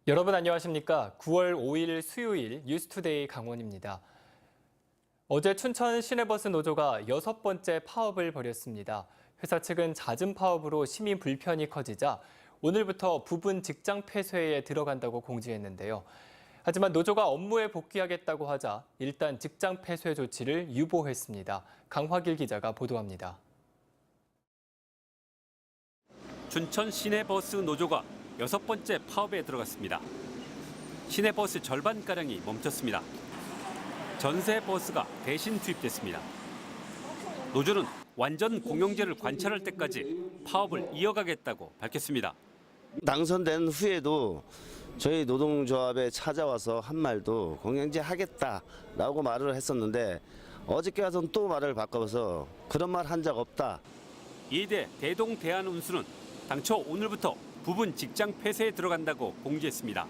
여러분 안녕하십니까? 9월 5일 수요일 뉴스투데이 강원입니다. 어제 춘천 시내버스 노조가 6번째 파업을 벌였습니다. 회사 측은 잦은 파업으로 시민 불편이 커지자 오늘부터 부분 직장 폐쇄에 들어간다고 공지했는데요. 하지만 노조가 업무에 복귀하겠다고 하자 일단 직장 폐쇄 조치를 유보했습니다. 강화길 기자가 보도합니다. 춘천 시내버스 노조가 6번째 파업에 들어갔습니다. 시내버스 절반가량이 멈췄습니다. 전세 버스가 대신 투입됐습니다. 노조는 완전 공영제를 관찰할 때까지 파업을 이어가겠다고 밝혔습니다. 당선된 후에도 저희 노동조합에 찾아와서 한 말도 공영제 하겠다라고 말을 했었는데 어저께 와서는 또 말을 바꿔서 그런 말 한 적 없다. 이대 대동 대한운수는 당초 오늘부터 부분 직장 폐쇄에 들어간다고 공지했습니다.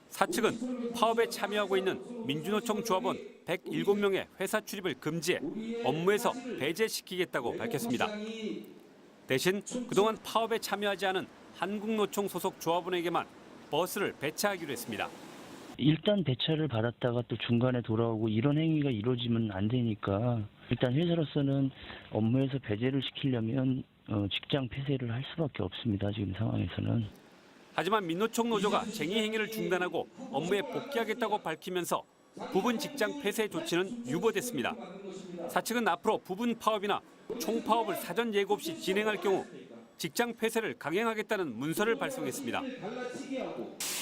사측은 파업에 참여하고 있는 민주노총 조합원 107명의 회사 출입을 금지해 업무에서 배제시키겠다고 밝혔습니다. 대신 그동안 파업에 참여하지 않은 한국노총 소속 조합원에게만 버스를 배차하기로 했습니다. 일단 배차를 받았다가 또 중간에 돌아오고 이런 행위가 이루어지면 안 되니까 일단 회사로서는 업무에서 배제를 시키려면 직장 폐쇄를 할 수밖에 없습니다. 지금 상황에서는. 하지만 민노총 노조가 쟁의 행위를 중단하고 업무에 복귀하겠다고 밝히면서 부분 직장 폐쇄 조치는 유보됐습니다. 사측은 앞으로 부분 파업이나 총파업을 사전 예고 없이 진행할 경우 직장 폐쇄를 강행하겠다는 문서를 발송했습니다.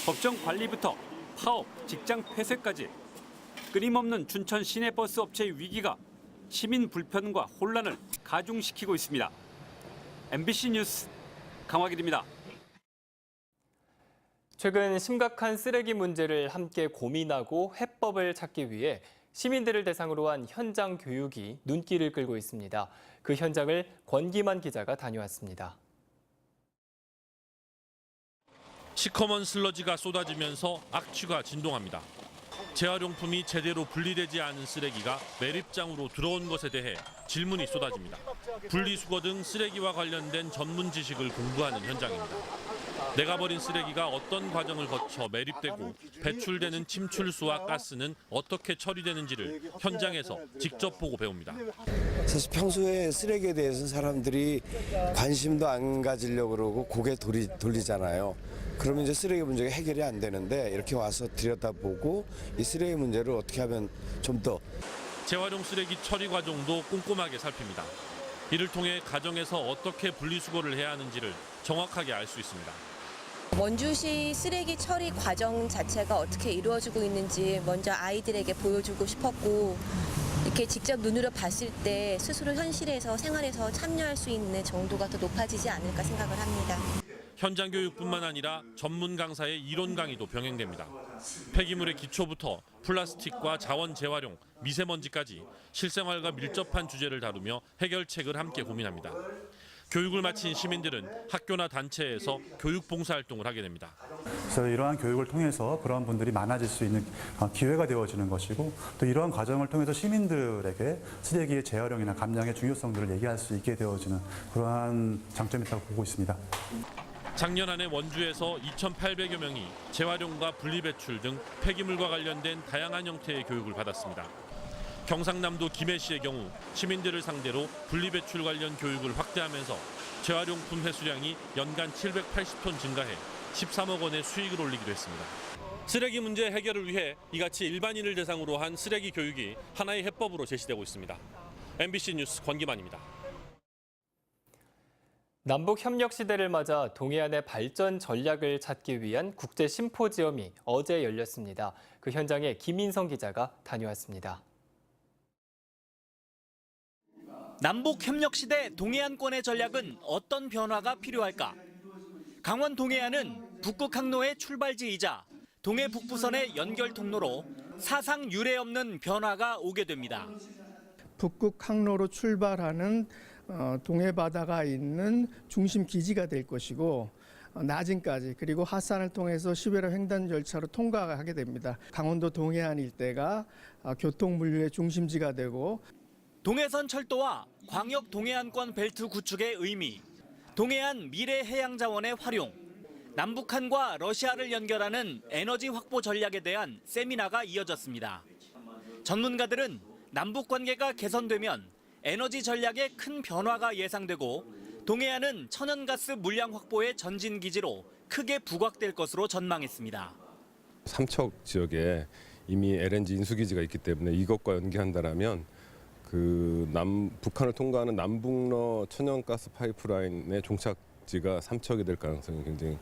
법정 관리부터 파업, 직장 폐쇄까지 끊임없는 춘천 시내버스 업체의 위기가 시민 불편과 혼란을 가중시키고 있습니다. MBC 뉴스 강화길입니다. 최근 심각한 쓰레기 문제를 함께 고민하고 해법을 찾기 위해 시민들을 대상으로 한 현장 교육이 눈길을 끌고 있습니다. 그 현장을 권기만 기자가 다녀왔습니다. 시커먼 슬러지가 쏟아지면서 악취가 진동합니다. 재활용품이 제대로 분리되지 않은 쓰레기가 매립장으로 들어온 것에 대해 질문이 쏟아집니다. 분리수거 등 쓰레기와 관련된 전문 지식을 공부하는 현장입니다. 내가 버린 쓰레기가 어떤 과정을 거쳐 매립되고 배출되는 침출수와 가스는 어떻게 처리되는지를 현장에서 직접 보고 배웁니다. 사실 평소에 쓰레기에 대해서 사람들이 관심도 안 가지려고 그러고 고개 돌리잖아요. 그러면 이제 쓰레기 문제가 해결이 안 되는데 이렇게 와서 들여다보고 이 쓰레기 문제를 어떻게 하면 좀 더 재활용 쓰레기 처리 과정도 꼼꼼하게 살핍니다. 이를 통해 가정에서 어떻게 분리수거를 해야 하는지를 정확하게 알 수 있습니다. 원주시 쓰레기 처리 과정 자체가 어떻게 이루어지고 있는지 먼저 아이들에게 보여주고 싶었고 이렇게 직접 눈으로 봤을 때 스스로 현실에서 생활에서 참여할 수 있는 정도가 더 높아지지 않을까 생각을 합니다. 현장 교육뿐만 아니라 전문 강사의 이론 강의도 병행됩니다. 폐기물의 기초부터 플라스틱과 자원 재활용, 미세먼지까지 실생활과 밀접한 주제를 다루며 해결책을 함께 고민합니다. 교육을 마친 시민들은 학교나 단체에서 교육 봉사활동을 하게 됩니다. 그래서 이러한 교육을 통해서 그러한 분들이 많아질 수 있는 기회가 되어지는 것이고 또 이러한 과정을 통해서 시민들에게 쓰레기의 재활용이나 감량의 중요성들을 얘기할 수 있게 되어지는 그러한 장점이 있다고 보고 있습니다. 작년 한 해 원주에서 2,800여 명이 재활용과 분리배출 등 폐기물과 관련된 다양한 형태의 교육을 받았습니다. 경상남도 김해시의 경우 시민들을 상대로 분리배출 관련 교육을 확대하면서 재활용품 회수량이 연간 780톤 증가해 13억 원의 수익을 올리기도 했습니다. 쓰레기 문제 해결을 위해 이같이 일반인을 대상으로 한 쓰레기 교육이 하나의 해법으로 제시되고 있습니다. MBC 뉴스 권기만입니다. 남북 협력 시대를 맞아 동해안의 발전 전략을 찾기 위한 국제 심포지엄이 어제 열렸습니다. 그 현장에 김인성 기자가 다녀왔습니다. 남북 협력 시대 동해안권의 전략은 어떤 변화가 필요할까? 강원 동해안은 북극 항로의 출발지이자 동해 북부선의 연결 통로로 사상 유례 없는 변화가 오게 됩니다. 북극 항로로 출발하는 동해 바다가 있는 중심 기지가 될 것이고 나진까지 그리고 하산을 통해서 11호 횡단 열차로 통과하게 됩니다. 강원도 동해안 일대가 교통 물류의 중심지가 되고 동해선 철도와 광역 동해안권 벨트 구축의 의미, 동해안 미래 해양 자원의 활용, 남북한과 러시아를 연결하는 에너지 확보 전략에 대한 세미나가 이어졌습니다. 전문가들은 남북 관계가 개선되면 에너지 전략에 큰 변화가 예상되고 동해안은 천연가스 물량 확보의 전진 기지로 크게 부각될 것으로 전망했습니다. 삼척 지역에 이미 LNG 인수기지가 있기 때문에 이것과 연계한다라면 북한을 통과하는 남북러 천연가스 파이프라인의 종착지가 삼척이 될 가능성이 굉장히.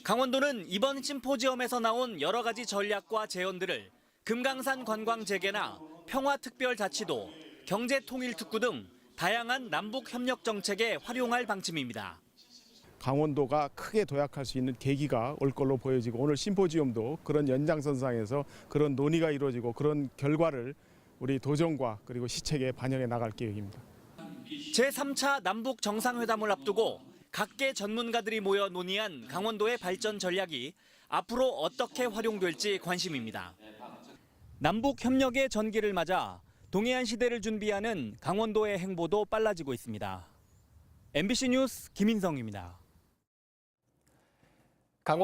강원도는 이번 심포지엄에서 나온 여러 가지 전략과 제언들을 금강산 관광 재개나 평화특별자치도, 경제통일특구 등 다양한 남북 협력 정책에 활용할 방침입니다. 강원도가 크게 도약할 수 있는 계기가 올 걸로 보여지고 오늘 심포지엄도 그런 연장선상에서 그런 논의가 이루어지고 그런 결과를 우리 도정과 그리고 시책에 반영해 나갈 계획입니다. 제3차 남북 정상회담을 앞두고 각계 전문가들이 모여 논의한 강원도의 발전 전략이 앞으로 어떻게 활용될지 관심입니다. 남북 협력의 전기를 맞아 동해안 시대를 준비하는 강원도의 행보도 빨라지고 있습니다. MBC 뉴스 김인성입니다.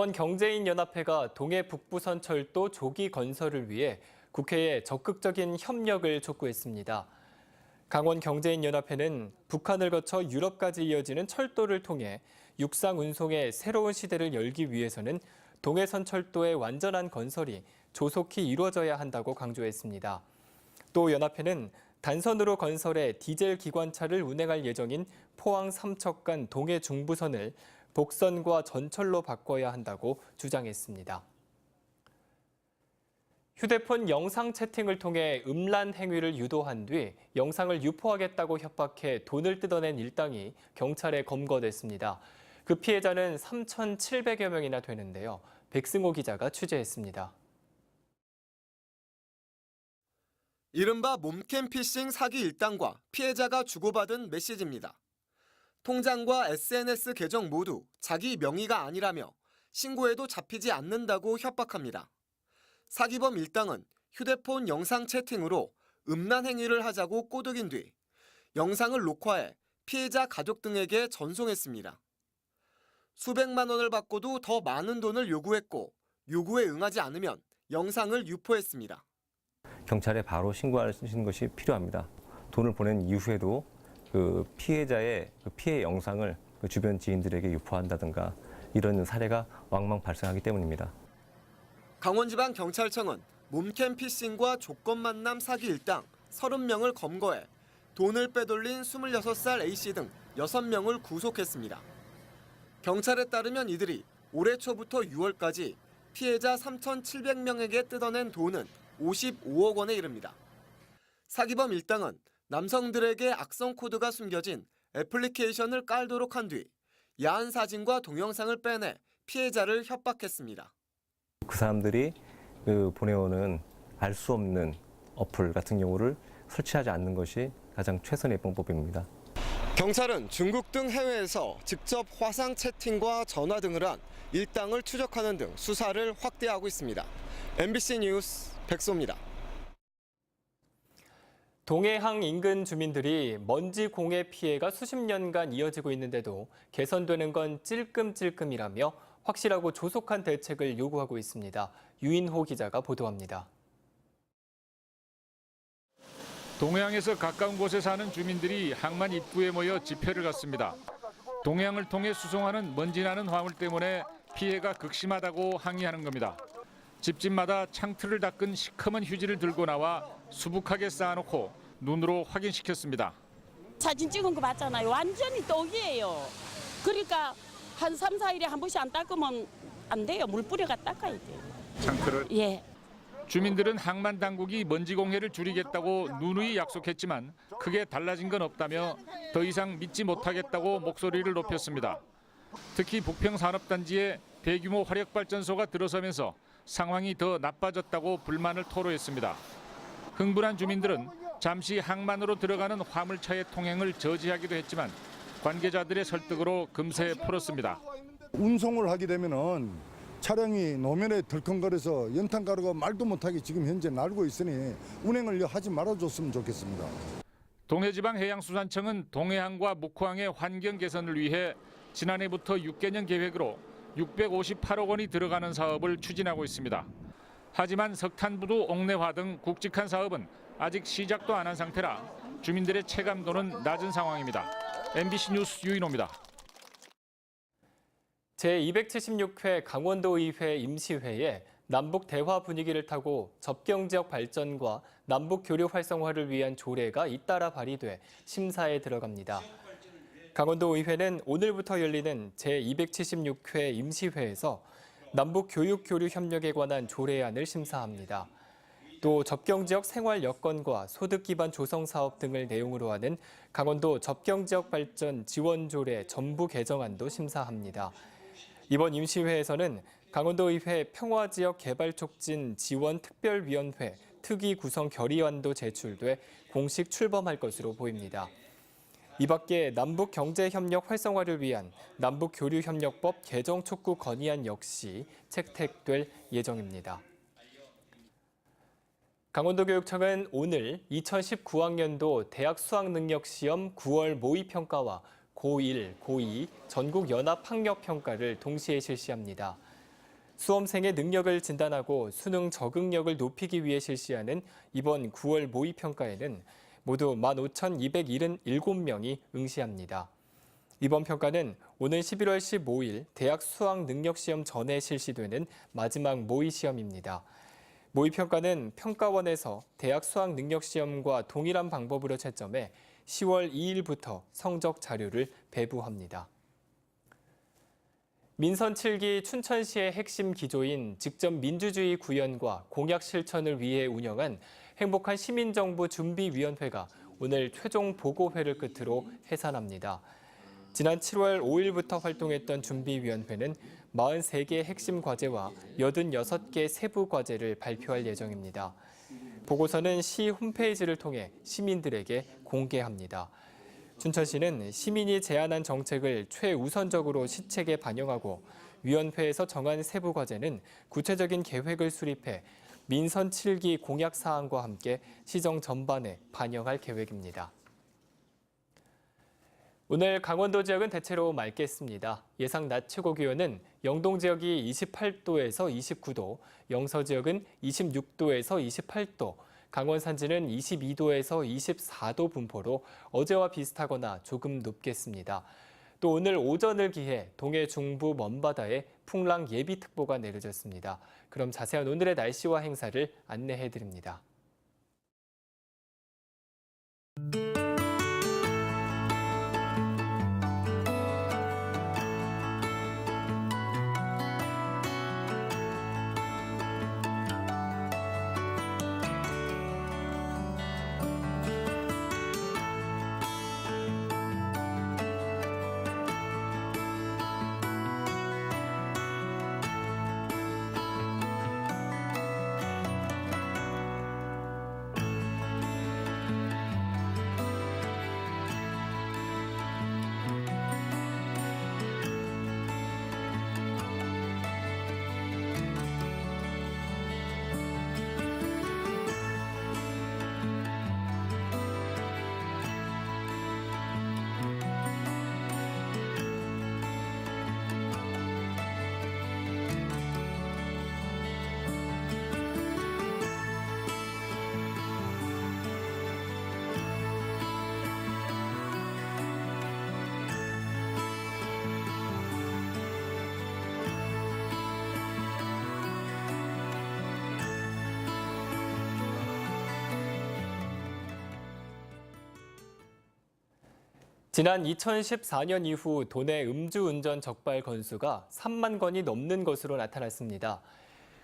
강원경제인연합회가 동해 북부선철도 조기 건설을 위해 국회에 적극적인 협력을 촉구했습니다. 강원경제인연합회는 북한을 거쳐 유럽까지 이어지는 철도를 통해 육상 운송의 새로운 시대를 열기 위해서는 동해선철도의 완전한 건설이 조속히 이루어져야 한다고 강조했습니다. 또 연합회는 단선으로 건설해 디젤 기관차를 운행할 예정인 포항 삼척 간 동해 중부선을 복선과 전철로 바꿔야 한다고 주장했습니다. 휴대폰 영상 채팅을 통해 음란 행위를 유도한 뒤 영상을 유포하겠다고 협박해 돈을 뜯어낸 일당이 경찰에 검거됐습니다. 그 피해자는 3,700여 명이나 되는데요. 백승호 기자가 취재했습니다. 이른바 몸캠 피싱 사기 일당과 피해자가 주고받은 메시지입니다. 통장과 SNS 계정 모두 자기 명의가 아니라며 신고해도 잡히지 않는다고 협박합니다. 사기범 일당은 휴대폰 영상 채팅으로 음란 행위를 하자고 꼬드긴 뒤 영상을 녹화해 피해자 가족 등에게 전송했습니다. 수백만 원을 받고도 더 많은 돈을 요구했고 요구에 응하지 않으면 영상을 유포했습니다. 경찰에 바로 신고하시는 것이 필요합니다. 돈을 보낸 이후에도 그 피해자의 피해 영상을 주변 지인들에게 유포한다든가 이런 사례가 왕왕 발생하기 때문입니다. 강원지방경찰청은 몸캠 피싱과 조건 만남 사기 일당 30명을 검거해 돈을 빼돌린 26살 A씨 등 6명을 구속했습니다. 경찰에 따르면 이들이 올해 초부터 6월까지 피해자 3,700명에게 뜯어낸 돈은 55억 원에 이릅니다. 사기범 일당은 남성들에게 악성 코드가 숨겨진 애플리케이션을 깔도록 한 뒤 야한 사진과 동영상을 빼내 피해자를 협박했습니다. 그 사람들이 보내오는 알 수 없는 어플 같은 경우를 설치하지 않는 것이 가장 최선의 방법입니다. 경찰은 중국 등 해외에서 직접 화상 채팅과 전화 등을 한 일당을 추적하는 등 수사를 확대하고 있습니다. MBC 뉴스 백소입니다. 동해항 인근 주민들이 먼지 공해 피해가 수십 년간 이어지고 있는데도 개선되는 건 찔끔찔끔이라며 확실하고 조속한 대책을 요구하고 있습니다. 유인호 기자가 보도합니다. 동해항에서 가까운 곳에 사는 주민들이 항만 입구에 모여 집회를 갔습니다. 동해항을 통해 수송하는 먼지 나는 화물 때문에 피해가 극심하다고 항의하는 겁니다. 집집마다 창틀을 닦은 시커먼 휴지를 들고 나와 수북하게 쌓아놓고 눈으로 확인시켰습니다. 사진 찍은 거 봤잖아요. 완전히 떡이에요. 그러니까 한 3, 4일에 한 번씩 안 닦으면 안 돼요. 물 뿌려가 닦아야 돼요. 창틀을? 예. 주민들은 항만 당국이 먼지 공해를 줄이겠다고 누누이 약속했지만 크게 달라진 건 없다며 더 이상 믿지 못하겠다고 목소리를 높였습니다. 특히 북평산업단지에 대규모 화력발전소가 들어서면서 상황이 더 나빠졌다고 불만을 토로했습니다. 흥분한 주민들은 잠시 항만으로 들어가는 화물차의 통행을 저지하기도 했지만 관계자들의 설득으로 금세 풀었습니다. 운송을 하게 되면은 차량이 노면에 덜컹거려서 연탄가루가 말도 못하게 지금 현재 날고 있으니 운행을 하지 말아줬으면 좋겠습니다. 동해지방해양수산청은 동해항과 묵호항의 환경 개선을 위해 지난해부터 6개년 계획으로 658억 원이 들어가는 사업을 추진하고 있습니다. 하지만 석탄부두 옥내화 등 굵직한 사업은 아직 시작도 안 한 상태라 주민들의 체감도는 낮은 상황입니다. MBC 뉴스 유인호입니다. 제276회 강원도의회 임시회에 남북 대화 분위기를 타고 접경지역 발전과 남북 교류 활성화를 위한 조례가 잇따라 발의돼 심사에 들어갑니다. 강원도의회는 오늘부터 열리는 제276회 임시회에서 남북 교육 교류 협력에 관한 조례안을 심사합니다. 또 접경지역 생활 여건과 소득 기반 조성 사업 등을 내용으로 하는 강원도 접경지역 발전 지원조례 전부 개정안도 심사합니다. 이번 임시회에서는 강원도의회 평화지역 개발 촉진 지원 특별위원회 특위 구성 결의안도 제출돼 공식 출범할 것으로 보입니다. 이 밖에 남북 경제협력 활성화를 위한 남북교류협력법 개정 촉구 건의안 역시 채택될 예정입니다. 강원도교육청은 오늘 2019학년도 대학 수학능력시험 9월 모의평가와 고1, 고2 전국 연합학력평가를 동시에 실시합니다. 수험생의 능력을 진단하고 수능 적응력을 높이기 위해 실시하는 이번 9월 모의평가에는 모두 15,277명이 응시합니다. 이번 평가는 오는 11월 15일 대학 수학능력시험 전에 실시되는 마지막 모의시험입니다. 모의평가는 평가원에서 대학 수학능력시험과 동일한 방법으로 채점해 10월 2일부터 성적 자료를 배부합니다. 민선 7기 춘천시의 핵심 기조인 직접 민주주의 구현과 공약 실천을 위해 운영한 행복한 시민정부 준비위원회가 오늘 최종 보고회를 끝으로 해산합니다. 지난 7월 5일부터 활동했던 준비위원회는 43개 핵심 과제와 86개 세부 과제를 발표할 예정입니다. 보고서는 시 홈페이지를 통해 시민들에게 공개합니다. 춘천시는 시민이 제안한 정책을 최우선적으로 시책에 반영하고 위원회에서 정한 세부 과제는 구체적인 계획을 수립해 민선 7기 공약 사항과 함께 시정 전반에 반영할 계획입니다. 오늘 강원도 지역은 대체로 맑겠습니다. 예상 낮 최고 기온은 영동 지역이 28도에서 29도, 영서 지역은 26도에서 28도, 강원 산지는 22도에서 24도 분포로 어제와 비슷하거나 조금 높겠습니다. 또 오늘 오전을 기해 동해 중부 먼바다에 풍랑 예비특보가 내려졌습니다. 그럼 자세한 오늘의 날씨와 행사를 안내해드립니다. 지난 2014년 이후 도내 음주운전 적발 건수가 3만 건이 넘는 것으로 나타났습니다.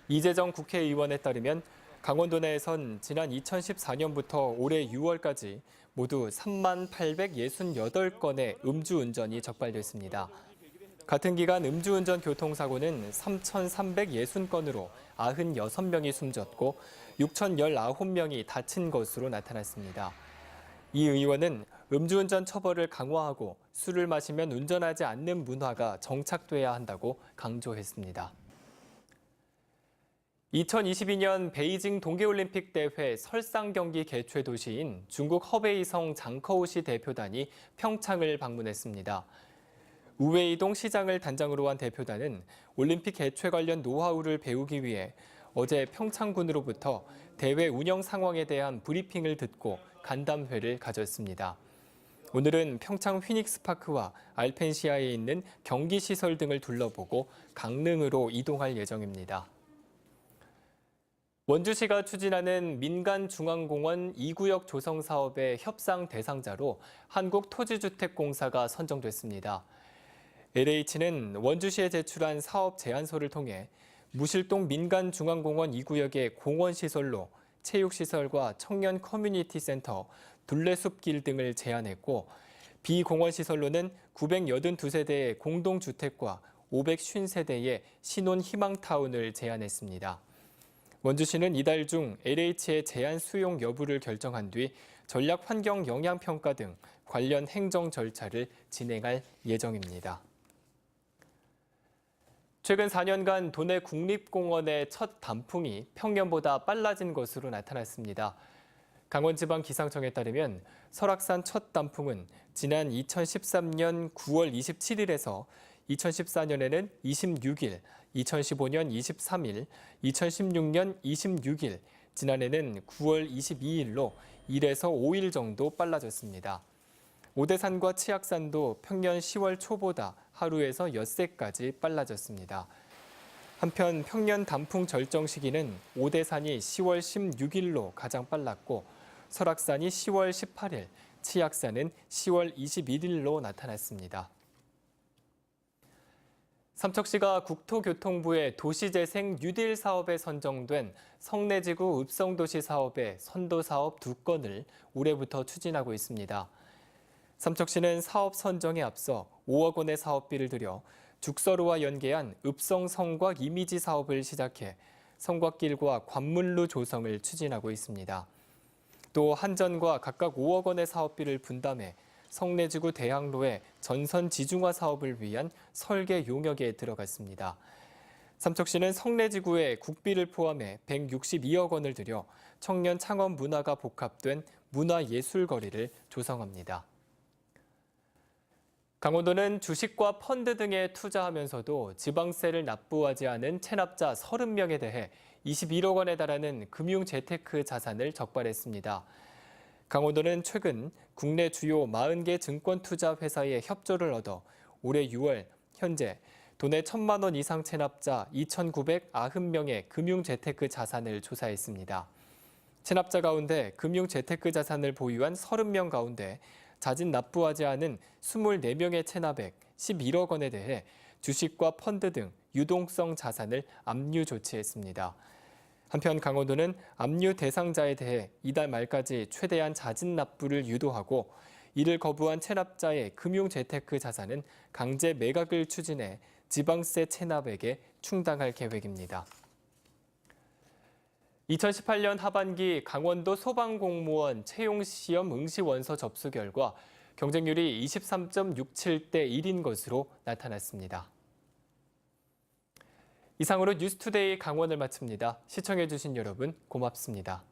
이재정 국회의원에 따르면 강원도 내에선 지난 2014년부터 올해 6월까지 모두 3만 868건의 음주운전이 적발됐습니다. 같은 기간 음주운전 교통사고는 3,360건으로 96명이 숨졌고 6,019명이 다친 것으로 나타났습니다. 이 의원은 음주운전 처벌을 강화하고 술을 마시면 운전하지 않는 문화가 정착돼야 한다고 강조했습니다. 2022년 베이징 동계올림픽 대회 설상 경기 개최 도시인 중국 허베이성 장커우시 대표단이 평창을 방문했습니다. 우웨이동 시장을 단장으로 한 대표단은 올림픽 개최 관련 노하우를 배우기 위해 어제 평창군으로부터 대회 운영 상황에 대한 브리핑을 듣고 간담회를 가졌습니다. 오늘은 평창 휘닉스파크와 알펜시아에 있는 경기시설 등을 둘러보고 강릉으로 이동할 예정입니다. 원주시가 추진하는 민간중앙공원 2구역 조성 사업의 협상 대상자로 한국토지주택공사가 선정됐습니다. LH는 원주시에 제출한 사업 제안서를 통해 무실동 민간중앙공원 2구역의 공원시설로 체육시설과 청년 커뮤니티 센터, 둘레숲길 등을 제안했고 비공원시설로는 982세대의 공동주택과 550세대의 신혼희망타운을 제안했습니다. 원주시는 이달 중 LH의 제안 수용 여부를 결정한 뒤 전략환경영향평가 등 관련 행정 절차를 진행할 예정입니다. 최근 4년간 도내 국립공원의 첫 단풍이 평년보다 빨라진 것으로 나타났습니다. 강원지방기상청에 따르면 설악산 첫 단풍은 지난 2013년 9월 27일에서 2014년에는 26일, 2015년 23일, 2016년 26일, 지난해는 9월 22일로 1에서 5일 정도 빨라졌습니다. 오대산과 치악산도 평년 10월 초보다 하루에서 엿새까지 빨라졌습니다. 한편 평년 단풍 절정 시기는 오대산이 10월 16일로 가장 빨랐고 설악산이 10월 18일, 치악산은 10월 21일로 나타났습니다. 삼척시가 국토교통부의 도시재생 뉴딜 사업에 선정된 성내지구 읍성도시 사업의 선도사업 2건을 올해부터 추진하고 있습니다. 삼척시는 사업 선정에 앞서 5억 원의 사업비를 들여 죽서로와 연계한 읍성 성곽 이미지 사업을 시작해 성곽길과 관문로 조성을 추진하고 있습니다. 또 한전과 각각 5억 원의 사업비를 분담해 성내지구 대학로의 전선 지중화 사업을 위한 설계 용역에 들어갔습니다. 삼척시는 성내지구에 국비를 포함해 162억 원을 들여 청년 창업 문화가 복합된 문화예술거리를 조성합니다. 강원도는 주식과 펀드 등에 투자하면서도 지방세를 납부하지 않은 체납자 30명에 대해 21억 원에 달하는 금융재테크 자산을 적발했습니다. 강원도는 최근 국내 주요 40개 증권투자회사의 협조를 얻어 올해 6월 현재 도내 1,000만 원 이상 체납자 2,990명의 금융재테크 자산을 조사했습니다. 체납자 가운데 금융재테크 자산을 보유한 30명 가운데 자진 납부하지 않은 24명의 체납액 11억 원에 대해 주식과 펀드 등 유동성 자산을 압류 조치했습니다. 한편 강원도는 압류 대상자에 대해 이달 말까지 최대한 자진 납부를 유도하고 이를 거부한 체납자의 금융재테크 자산은 강제 매각을 추진해 지방세 체납액에 충당할 계획입니다. 2018년 하반기 강원도 소방공무원 채용시험 응시원서 접수 결과 경쟁률이 23.67대 1인 것으로 나타났습니다. 이상으로 뉴스투데이 강원을 마칩니다. 시청해주신 여러분 고맙습니다.